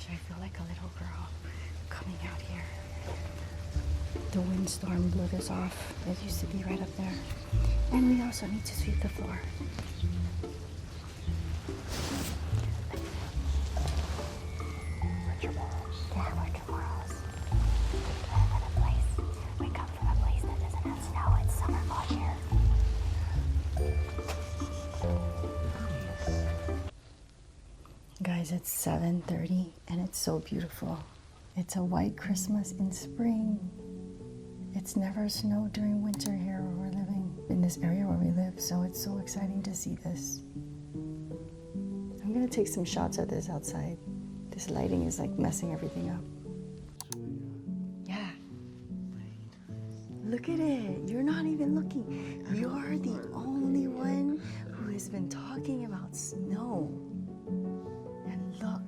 gosh, I feel like a little girl coming out here. The windstorm blew this off. It used to be right up there. And we also need to sweep the floor. What's your morals? Yeah, what's your morals? We come from a place that doesn't have snow. It's summer all year. Guys, it's 7:30 and it's so beautiful. It's a white Christmas in spring. It's never snowed during winter here where we're living, in this area where we live, so it's so exciting to see this. I'm gonna take some shots of this outside. This lighting is like messing everything up. Yeah. Look at it. You're not even looking. You're the only one who has been talking about snow. And look.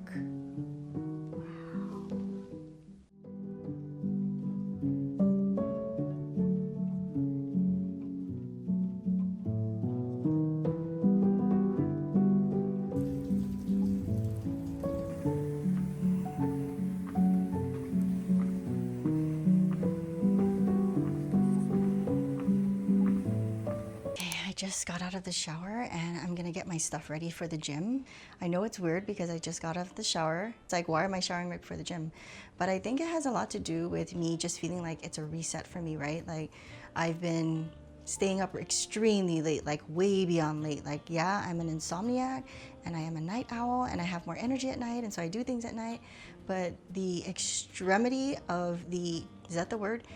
Just got out of the shower and I'm gonna get my stuff ready for the gym. I know it's weird because I just got out of the shower. It's like, why am I showering right before the gym? But I think it has a lot to do with me just feeling like it's a reset for me, right? Like I've been staying up extremely late, like way beyond late. Like, yeah, I'm an insomniac and I am a night owl and I have more energy at night and so I do things at night. But the extremity of the, is that the word?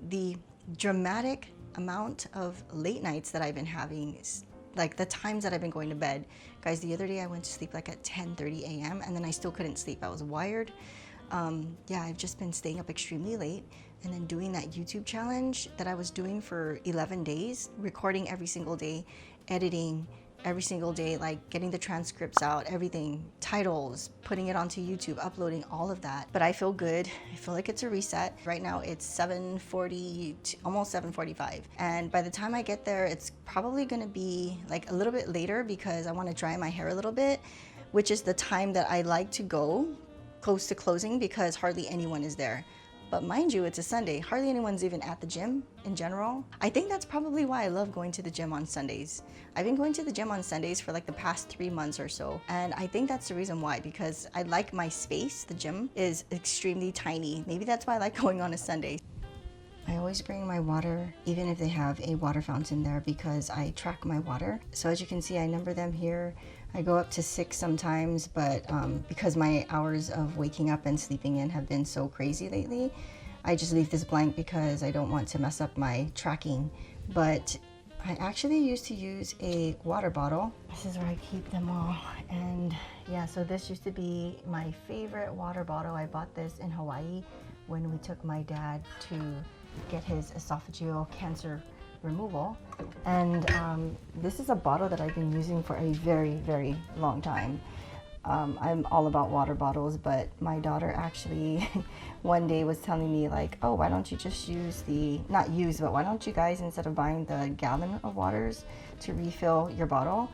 The dramatic amount of late nights that I've been having, like the times that I've been going to bed. Guys, the other day I went to sleep like at 10:30 a.m. and then I still couldn't sleep. I was wired. Yeah, I've just been staying up extremely late and then doing that YouTube challenge that I was doing for 11 days, recording every single day, editing every single day, like getting the transcripts out, everything, titles, putting it onto YouTube, uploading all of that. But I feel good. I feel like it's a reset. Right now it's 7:40, almost 7:45. And by the time I get there, it's probably gonna be like a little bit later because I wanna dry my hair a little bit, which is the time that I like to go close to closing because hardly anyone is there. But mind you, it's a Sunday. Hardly anyone's even at the gym in general. I think that's probably why I love going to the gym on Sundays. I've been going to the gym on Sundays for like the past 3 months or so. And I think that's the reason why, because I like my space. The gym is extremely tiny. Maybe that's why I like going on a Sunday. I always bring my water, even if they have a water fountain there, because I track my water. So as you can see, I number them here. I go up to 6 sometimes, but because my hours of waking up and sleeping in have been so crazy lately, I just leave this blank because I don't want to mess up my tracking. But I actually used to use a water bottle. This is where I keep them all. And yeah, so this used to be my favorite water bottle. I bought this in Hawaii when we took my dad to get his esophageal cancer removal. And this is a bottle that I've been using for a very, very long time. I'm all about water bottles, but my daughter actually one day was telling me like, oh, why don't you just use the, not use, but why don't you guys, instead of buying the gallon of waters to refill your bottle,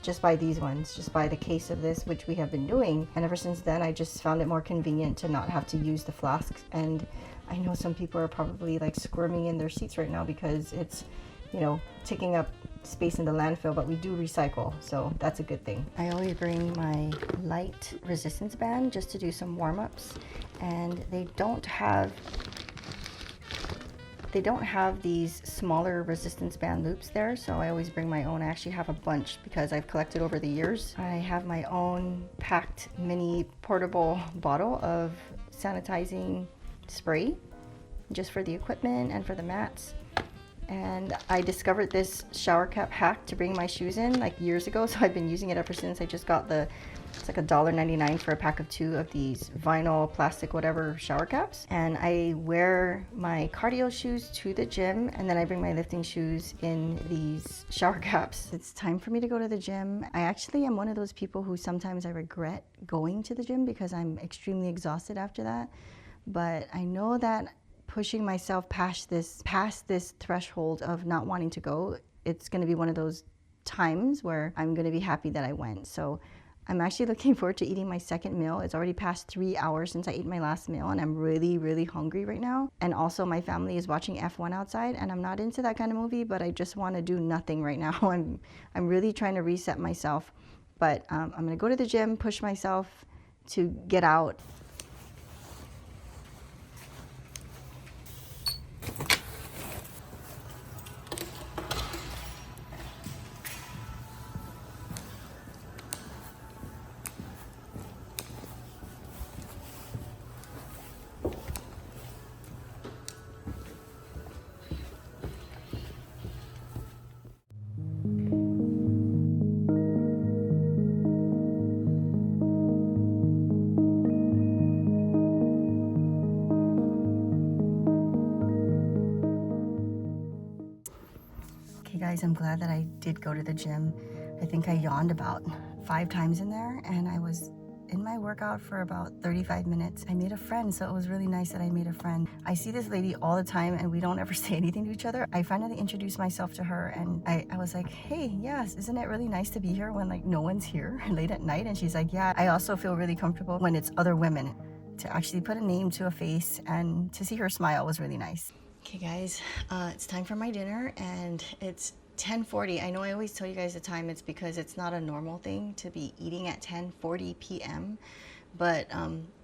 just buy these ones, just buy the case of this, which we have been doing. And ever since then, I just found it more convenient to not have to use the flasks. And I know some people are probably like squirming in their seats right now because it's, you know, taking up space in the landfill, but we do recycle, so that's a good thing. I always bring my light resistance band just to do some warm-ups, and they don't have these smaller resistance band loops there, so I always bring my own. I actually have a bunch because I've collected over the years. I have my own packed mini portable bottle of sanitizing spray just for the equipment and for the mats. And I discovered this shower cap hack to bring my shoes in like years ago, so I've been using it ever since. I just got it's like $1.99 for a pack of 2 of these vinyl, plastic, whatever shower caps. And I wear my cardio shoes to the gym, and then I bring my lifting shoes in these shower caps. It's time for me to go to the gym. I actually am one of those people who sometimes I regret going to the gym because I'm extremely exhausted after that. But I know that pushing myself past this threshold of not wanting to go, it's going to be one of those times where I'm going to be happy that I went. So I'm actually looking forward to eating my second meal. It's already past 3 hours since I ate my last meal, and I'm really, really hungry right now. And also my family is watching F1 outside, and I'm not into that kind of movie, but I just want to do nothing right now. I'm really trying to reset myself. But I'm gonna go to the gym, push myself to get out. Okay guys, I'm glad that I did go to the gym. I think I yawned about 5 times in there, and I was in my workout for about 35 minutes. I made a friend, so it was really nice that I made a friend. I see this lady all the time and we don't ever say anything to each other. I finally introduced myself to her, and I was like, hey, yes, isn't it really nice to be here when like no one's here late at night? And she's like, yeah. I also feel really comfortable when it's other women. To actually put a name to a face and to see her smile was really nice. Okay guys, it's time for my dinner, and it's 10:40. I know I always tell you guys the time. It's because it's not a normal thing to be eating at 10:40 p.m. But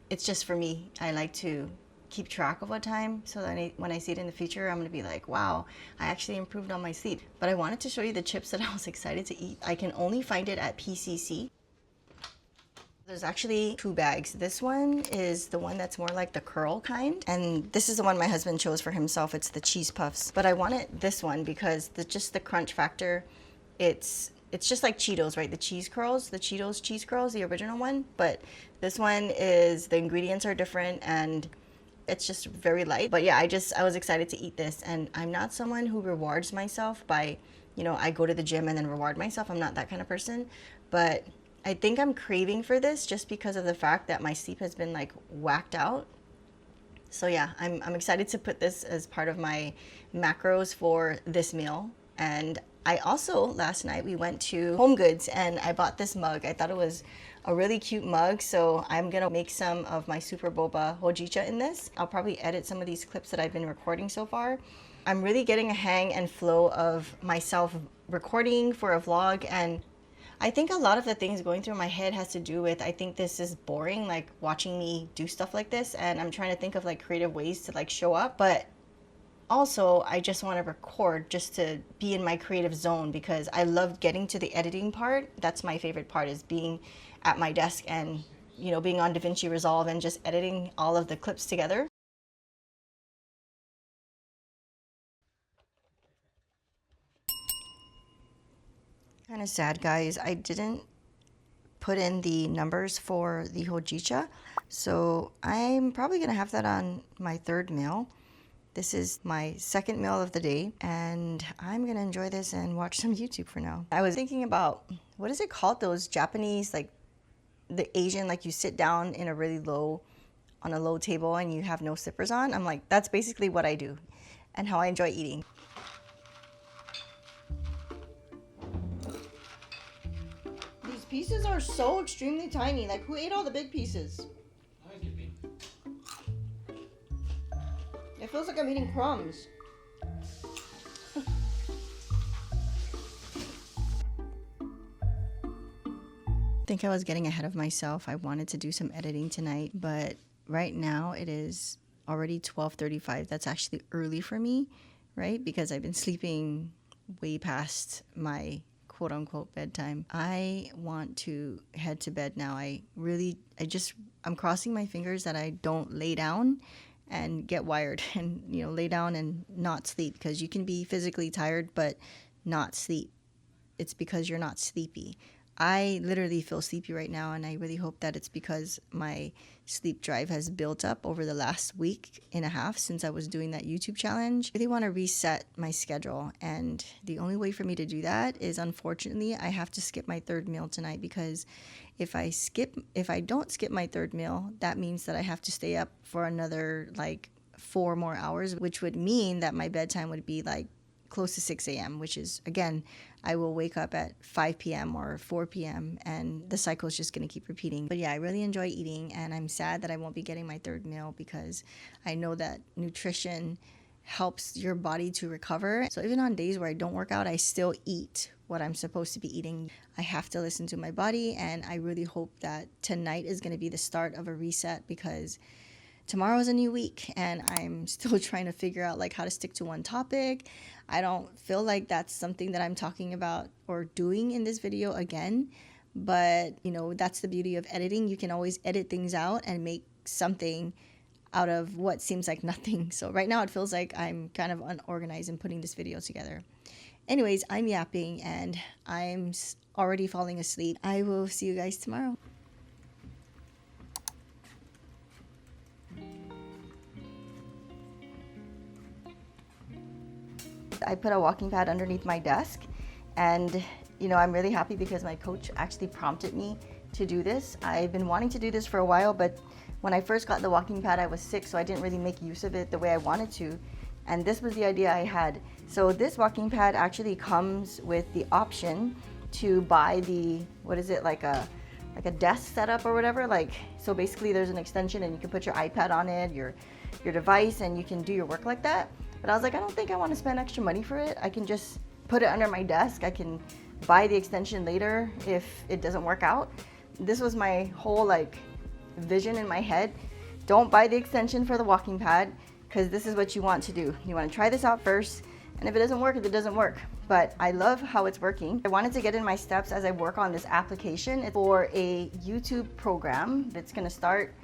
it's just for me. I like to keep track of what time, so that when I see it in the future, I'm gonna be like, wow, I actually improved on my sleep. But I wanted to show you the chips that I was excited to eat. I can only find it at PCC. There's actually 2 bags. This one is the one that's more like the curl kind, and this is the one my husband chose for himself. It's the cheese puffs, but I wanted this one because just the crunch factor. It's just like Cheetos, right? The cheese curls, the Cheetos cheese curls, the original one. But this one is, the ingredients are different and it's just very light. But yeah, I was excited to eat this, and I'm not someone who rewards myself by, I go to the gym and then reward myself. I'm not that kind of person, but I think I'm craving for this just because of the fact that my sleep has been like whacked out. So yeah, I'm excited to put this as part of my macros for this meal. And I also, last night we went to Home Goods and I bought this mug. I thought it was a really cute mug, so I'm gonna make some of my super boba hojicha in this. I'll probably edit some of these clips that I've been recording so far. I'm really getting a hang and flow of myself recording for a vlog, and I think a lot of the things going through my head has to do with, I think this is boring, like watching me do stuff like this, and I'm trying to think of like creative ways to like show up. But also I just want to record just to be in my creative zone, because I love getting to the editing part. That's my favorite part, is being at my desk and being on DaVinci Resolve and just editing all of the clips together. Kind of sad, guys. I didn't put in the numbers for the hojicha, so I'm probably gonna have that on my 3rd meal. This is my 2nd meal of the day, and I'm gonna enjoy this and watch some YouTube for now. I was thinking about, what is it called, those Japanese, like the Asian, like you sit down in a really low, on a low table and you have no slippers on. I'm like, that's basically what I do and how I enjoy eating. These pieces are so extremely tiny. Like, who ate all the big pieces? I give me. It feels like I'm eating crumbs. I think I was getting ahead of myself. I wanted to do some editing tonight, but right now it is already 12:35. That's actually early for me, right? Because I've been sleeping way past my quote unquote bedtime. I want to head to bed now. I'm crossing my fingers that I don't lay down and get wired and lay down and not sleep, because you can be physically tired but not sleep. It's because you're not sleepy. I literally feel sleepy right now, and I really hope that it's because my sleep drive has built up over the last week and a half since I was doing that YouTube challenge. I really want to reset my schedule, and the only way for me to do that is, unfortunately, I have to skip my 3rd meal tonight, because if I don't skip my 3rd meal, that means that I have to stay up for another like 4 more hours, which would mean that my bedtime would be like close to 6 a.m., which is, again, I will wake up at 5 p.m. or 4 p.m. and the cycle is just going to keep repeating. But yeah, I really enjoy eating, and I'm sad that I won't be getting my third meal because I know that nutrition helps your body to recover. So even on days where I don't work out, I still eat what I'm supposed to be eating. I have to listen to my body, and I really hope that tonight is going to be the start of a reset, because tomorrow is a new week and I'm still trying to figure out like how to stick to one topic. I don't feel like that's something that I'm talking about or doing in this video again, but you know, that's the beauty of editing. You can always edit things out and make something out of what seems like nothing. So right now it feels like I'm kind of unorganized in putting this video together. Anyways, I'm yapping and I'm already falling asleep. I will see you guys tomorrow. I put a walking pad underneath my desk, and you know, I'm really happy because my coach actually prompted me to do this. I've been wanting to do this for a while, but when I first got the walking pad, I was sick, so I didn't really make use of it the way I wanted to. And this was the idea I had. So this walking pad actually comes with the option to buy the, what is it, like a desk setup or whatever. Like, so basically there's an extension and you can put your iPad on it, your device, and you can do your work like that. But I was like, I don't think I want to spend extra money for it. I can just put it under my desk. I can buy the extension later if it doesn't work out. This was my whole like vision in my head. Don't buy the extension for the walking pad, because this is what you want to do. You want to try this out first, and if it doesn't work, it doesn't work. But I love how it's working. I wanted to get in my steps as I work on this application. It's for a YouTube program that's going to start,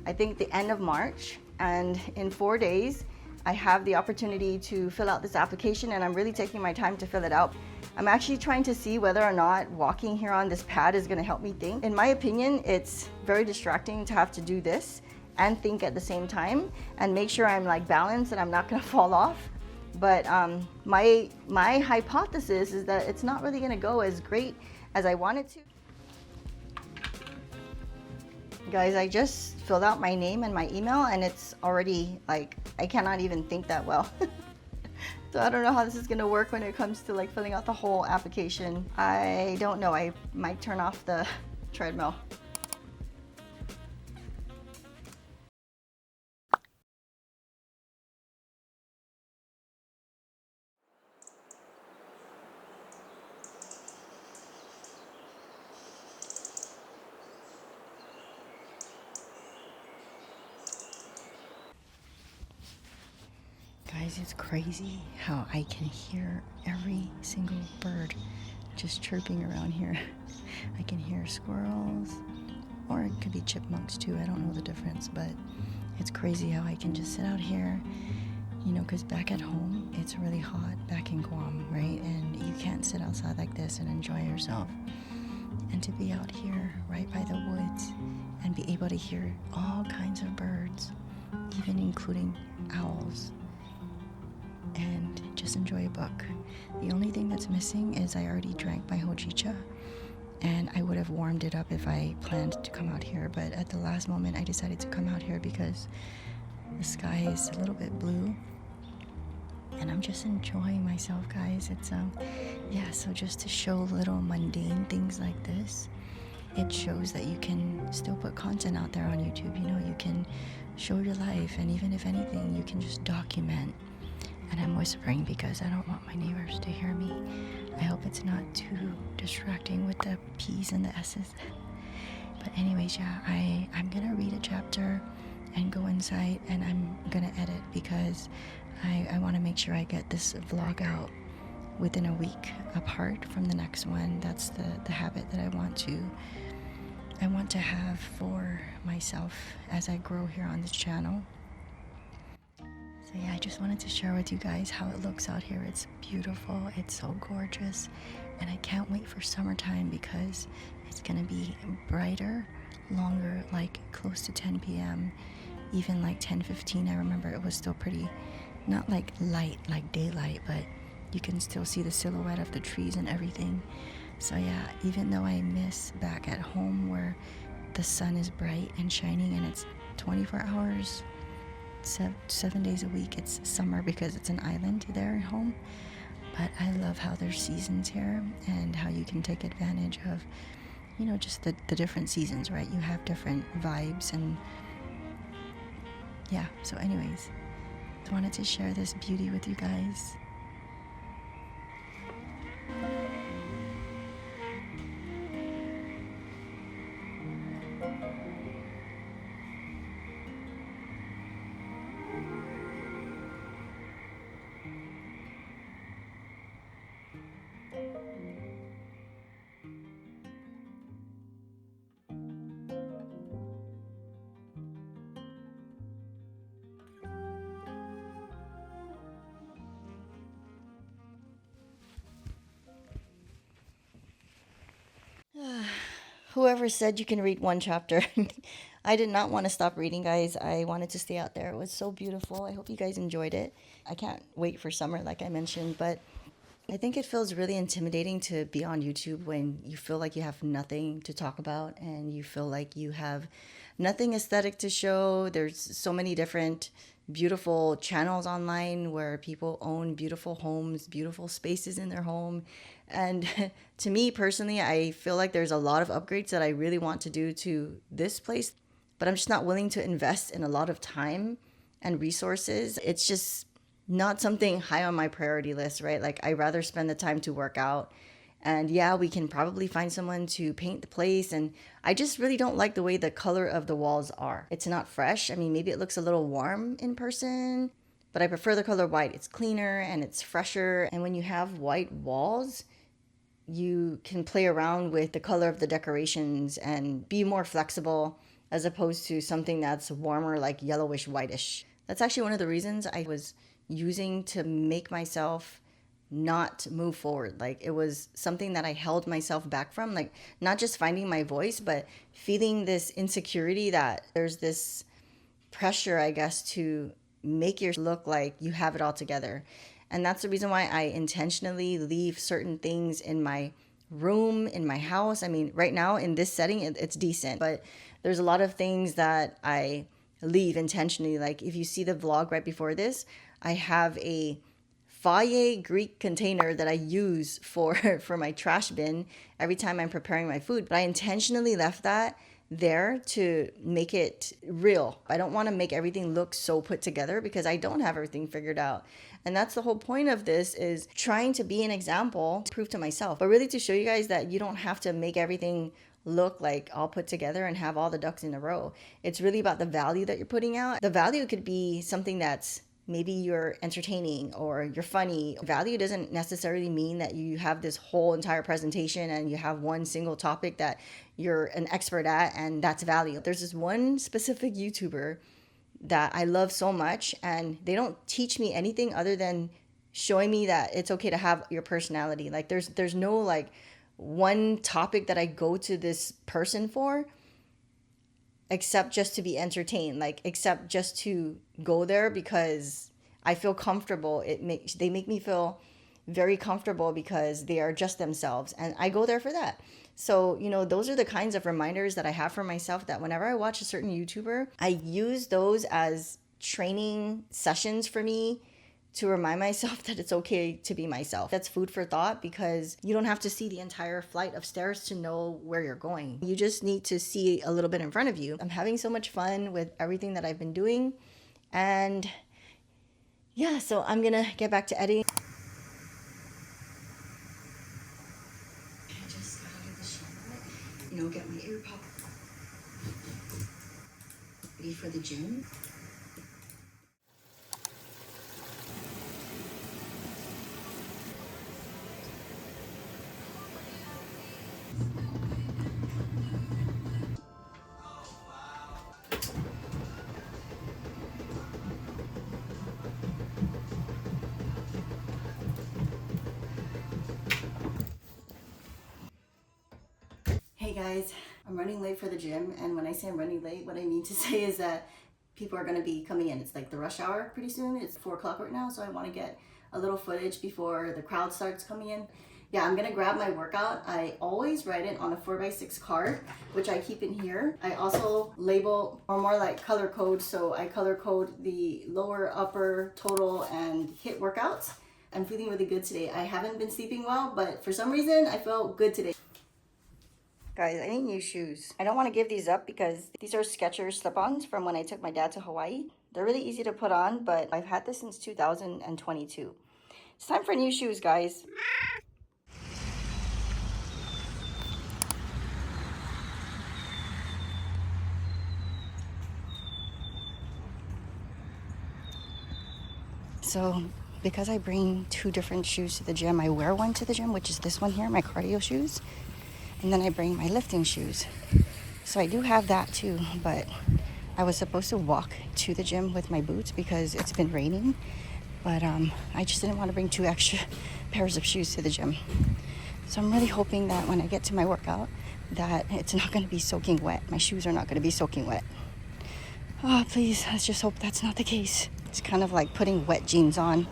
I think, the end of March, and in 4 days I have the opportunity to fill out this application, and I'm really taking my time to fill it out. I'm actually trying to see whether or not walking here on this pad is going to help me think. In my opinion, it's very distracting to have to do this and think at the same time and make sure I'm like balanced and I'm not going to fall off. But my hypothesis is that it's not really going to go as great as I want it to. Guys, I just filled out my name and my email, and it's already like, I cannot even think that well. So I don't know how this is gonna work when it comes to like filling out the whole application. I don't know, I might turn off the treadmill. Guys, it's crazy how I can hear every single bird just chirping around here. I can hear squirrels, or it could be chipmunks too. I don't know the difference, but it's crazy how I can just sit out here, you know, because back at home, it's really hot back in Guam, right? And you can't sit outside like this and enjoy yourself. And to be out here right by the woods and be able to hear all kinds of birds, even including owls, and just enjoy a book. The only thing that's missing is I already drank my hojicha, and I would have warmed it up if I planned to come out here, but at the last moment I decided to come out here because the sky is a little bit blue and I'm just enjoying myself, guys. It's yeah, so just to show little mundane things like this, it shows that you can still put content out there on YouTube. You know, you can show your life, and even if anything, you can just document. And I'm whispering because I don't want my neighbors to hear me. I hope it's not too distracting with the P's and the S's. But anyways, yeah, I'm gonna read a chapter and go inside, and I'm gonna edit because I want to make sure I get this vlog out within a week apart from the next one. That's the habit that I want to have for myself as I grow here on this channel. So yeah, I just wanted to share with you guys how it looks out here. It's beautiful, it's so gorgeous, and I can't wait for summertime because it's gonna be brighter, longer, like close to 10 p.m., even like 10:15. I remember it was still pretty, not like light, like daylight, but you can still see the silhouette of the trees and everything. So yeah, even though I miss back at home where the sun is bright and shining and it's 24 hours, 7 days a week, it's summer because it's an island there at home, But I love how there's seasons here and how you can take advantage of, you know, just the different seasons, right? You have different vibes and yeah. So anyways, I wanted to share this beauty with you guys. Whoever said you can read one chapter. I did not want to stop reading, guys. I wanted to stay out there. It was so beautiful. I hope you guys enjoyed it. I can't wait for summer, like I mentioned, but I think it feels really intimidating to be on YouTube when you feel like you have nothing to talk about and you feel like you have nothing aesthetic to show. There's so many different beautiful channels online where people own beautiful homes, beautiful spaces in their home. And to me personally, I feel like there's a lot of upgrades that I really want to do to this place, but I'm just not willing to invest in a lot of time and resources. It's just not something high on my priority list, right? Like I rather spend the time to work out. And yeah, we can probably find someone to paint the place. And I just really don't like the way the color of the walls are. It's not fresh. I mean, maybe it looks a little warm in person, but I prefer the color white. It's cleaner and it's fresher. And when you have white walls, you can play around with the color of the decorations and be more flexible as opposed to something that's warmer, like yellowish, whitish. That's actually one of the reasons I was using to make myself not move forward. Like it was something that I held myself back from, like not just finding my voice, but feeling this insecurity that there's this pressure, I guess, to make your look like you have it all together. And that's the reason why I intentionally leave certain things in my room, in my house. I mean, right now in this setting, it's decent, but there's a lot of things that I leave intentionally. Like if you see the vlog right before this, I have a foyer Greek container that I use for my trash bin every time I'm preparing my food. But I intentionally left that there to make it real. I don't want to make everything look so put together because I don't have everything figured out. And that's the whole point of this, is trying to be an example to prove to myself, but really to show you guys that you don't have to make everything look like all put together and have all the ducks in a row. It's really about the value that you're putting out. The value could be something that's maybe you're entertaining or you're funny. Value doesn't necessarily mean that you have this whole entire presentation and you have one single topic that you're an expert at and that's value. There's this one specific YouTuber that I love so much, and they don't teach me anything other than showing me that it's okay to have your personality. Like there's no like one topic that I go to this person for except just to be entertained, like except just to go there because I feel comfortable. They make me feel very comfortable because they are just themselves, and I go there for that. So, you know, those are the kinds of reminders that I have for myself, that whenever I watch a certain YouTuber, I use those as training sessions for me to remind myself that it's okay to be myself. That's food for thought, because you don't have to see the entire flight of stairs to know where you're going. You just need to see a little bit in front of you. I'm having so much fun with everything that I've been doing. And yeah, so I'm gonna get back to editing. I just got out of the shower, you know, get my ear pop ready for the gym. Hey guys, I'm running late for the gym, and when I say I'm running late, what I mean to say is that people are going to be coming in. It's like the rush hour pretty soon. It's 4 o'clock right now, so I want to get a little footage before the crowd starts coming in. Yeah, I'm going to grab my workout. I always write it on a 4x6 card, which I keep in here. I also label, or more like color code, so I color code the lower, upper, total, and HIIT workouts. I'm feeling really good today. I haven't been sleeping well, but for some reason I felt good today. Guys, I need new shoes. I don't want to give these up because these are Skechers slip-ons from when I took my dad to Hawaii. They're really easy to put on, but I've had this since 2022. It's time for new shoes, guys. So because I bring two different shoes to the gym, I wear one to the gym, which is this one here, my cardio shoes. And then I bring my lifting shoes. So I do have that too, but I was supposed to walk to the gym with my boots because it's been raining. But I just didn't want to bring two extra pairs of shoes to the gym. So I'm really hoping that when I get to my workout, that it's not going to be soaking wet. My shoes are not going to be soaking wet. Oh, please, let's just hope that's not the case. It's kind of like putting wet jeans on.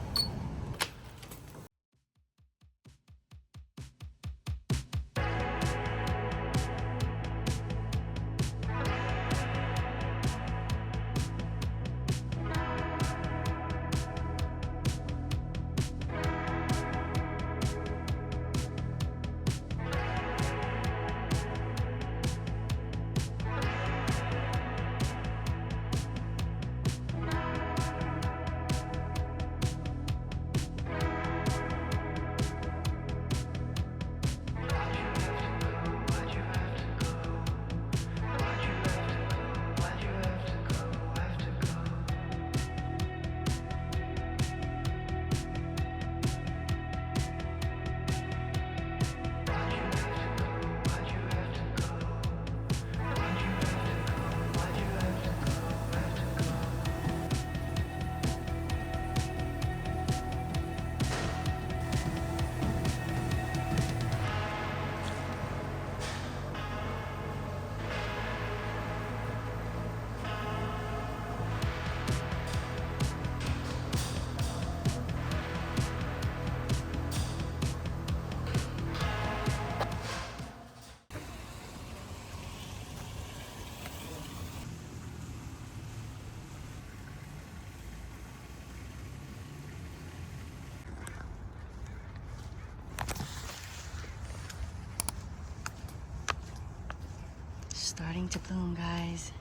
Starting to bloom, guys.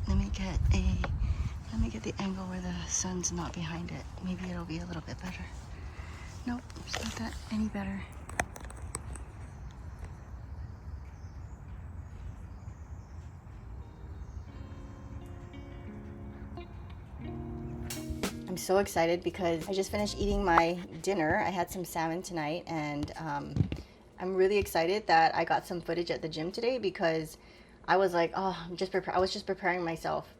Let me get the angle where the sun's not behind it. Maybe it'll be a little bit better. Nope, it's not that any better. I'm so excited because I just finished eating my dinner. I had some salmon tonight, and I'm really excited that I got some footage at the gym today because I was like, oh, I was just preparing myself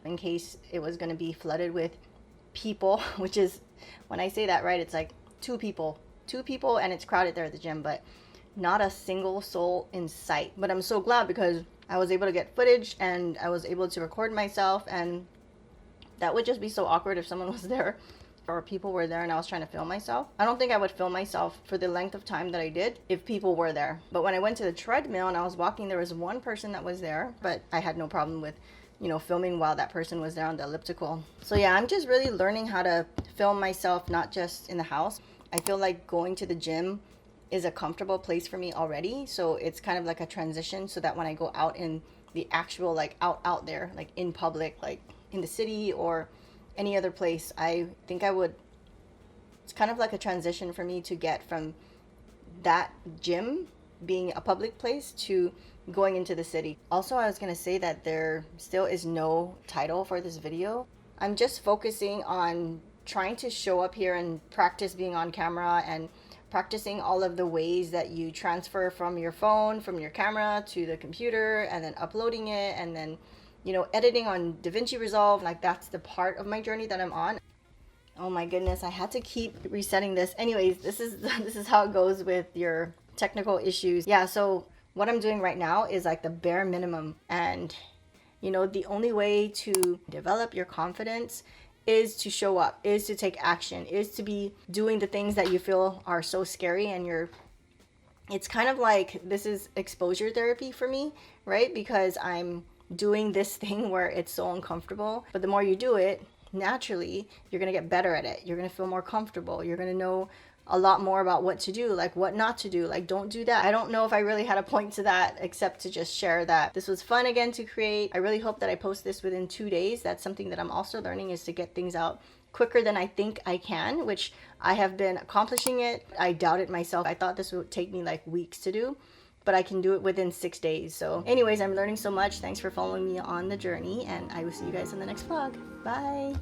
in case it was going to be flooded with people, which is, when I say that, right, it's like two people, and it's crowded there at the gym, but not a single soul in sight. But I'm so glad because I was able to get footage and I was able to record myself, and that would just be so awkward if someone was there or people were there and I was trying to film myself. I don't think I would film myself for the length of time that I did if people were there. But when I went to the treadmill and I was walking, there was one person that was there, but I had no problem with, you know, filming while that person was there on the elliptical. So yeah, I'm just really learning how to film myself, not just in the house. I feel like going to the gym is a comfortable place for me already. So it's kind of like a transition so that when I go out in the actual, like out there, like in public, like in the city or any other place, I think it's kind of like a transition for me to get from that gym being a public place to going into the city. Also, I was going to say that there still is no title for this video. I'm just focusing on trying to show up here and practice being on camera and practicing all of the ways that you transfer from your phone, from your camera to the computer, and then uploading it, and then, you know, editing on DaVinci Resolve. Like, that's the part of my journey that I'm on. Oh my goodness, I had to keep resetting this. Anyways, this is how it goes with your technical issues. Yeah, so what I'm doing right now is like the bare minimum. And, you know, the only way to develop your confidence is to show up, is to take action, is to be doing the things that you feel are so scary, and it's kind of like, this is exposure therapy for me, right? Because I'm doing this thing where it's so uncomfortable. But the more you do it, naturally, you're going to get better at it. You're going to feel more comfortable. You're going to know a lot more about what to do, like what not to do, like don't do that. I don't know if I really had a point to that except to just share that this was fun again to create. I really hope that I post this within 2 days. That's something that I'm also learning, is to get things out quicker than I think I can, which I have been accomplishing it. I doubted myself. I thought this would take me like weeks to do, but I can do it within 6 days. So anyways, I'm learning so much. Thanks for following me on the journey, and I will see you guys in the next vlog. Bye.